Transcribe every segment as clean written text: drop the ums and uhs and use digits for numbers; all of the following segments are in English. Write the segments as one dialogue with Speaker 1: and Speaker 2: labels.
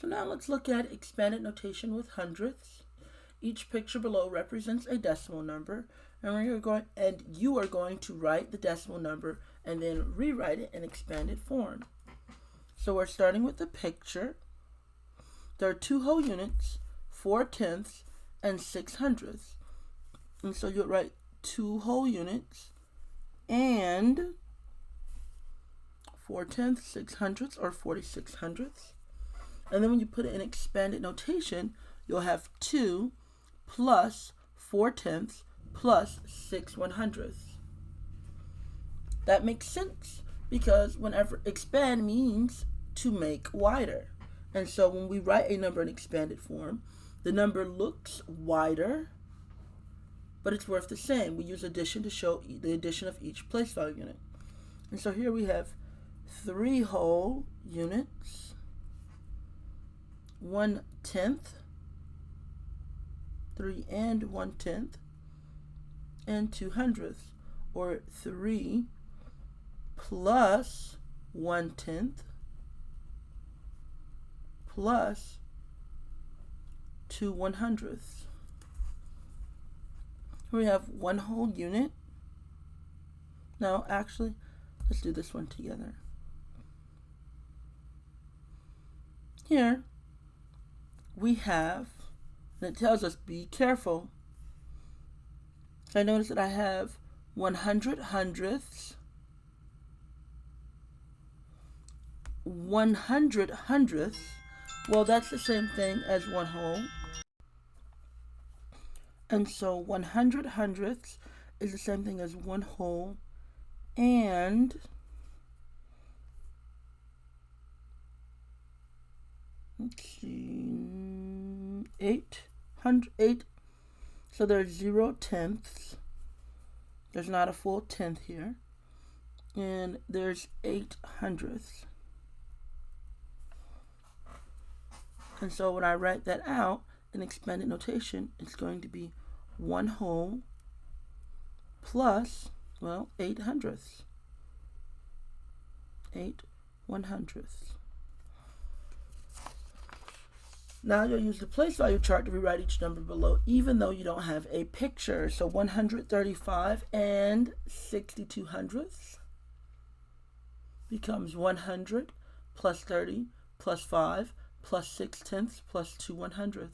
Speaker 1: So now let's look at expanded notation with hundredths. Each picture below represents a decimal number, and you are going to write the decimal number and then rewrite it in expanded form. So we're starting with the picture. There are 2 whole units, 4/10, and 6/100. And so you'll write 2 whole units and 4/10, 6/100, or 46/100. And then when you put it in expanded notation, you'll have 2 plus 4/10 plus 6/100. That makes sense because whenever expand means to make wider. And so when we write a number in expanded form, the number looks wider, but it's worth the same. We use addition to show the addition of each place value unit. And so here we have 3 whole units, 1/10, 3 and 1/10, and 2/100, or 3 plus 1/10 plus 2/100. We have 1 whole unit. Now actually, let's do this one together. Here we have, and it tells us be careful. So I notice that I have 100 hundredths, 100 hundredths. Well, that's the same thing as 1 whole. And so 100 hundredths is the same thing as 1 whole, and let's see, 8. So there's 0/10. There's not a full tenth here. And there's 8/100. And so when I write that out in expanded notation, it's going to be 1 whole plus, well, 8/100. 8/100. Now you'll use the place value chart to rewrite each number below, even though you don't have a picture. So 135 and 62/100 becomes 100 plus 30 plus 5 plus 6/10 plus 2/100.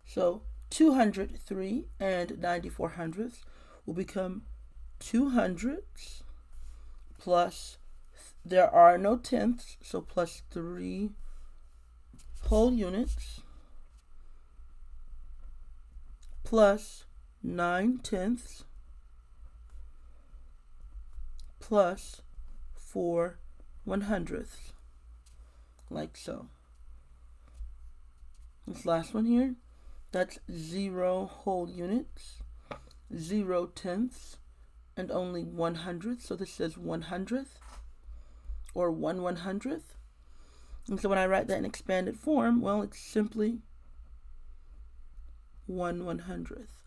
Speaker 1: So 203 and 94/100 will become 200 plus, there are no tenths, so plus 3 whole units plus 9/10 plus 4/100, like so. This last one here, that's 0 whole units, 0/10, and only 100. So this says 100th, or 1/100th. And so when I write that in expanded form, well, it's simply 1/100th.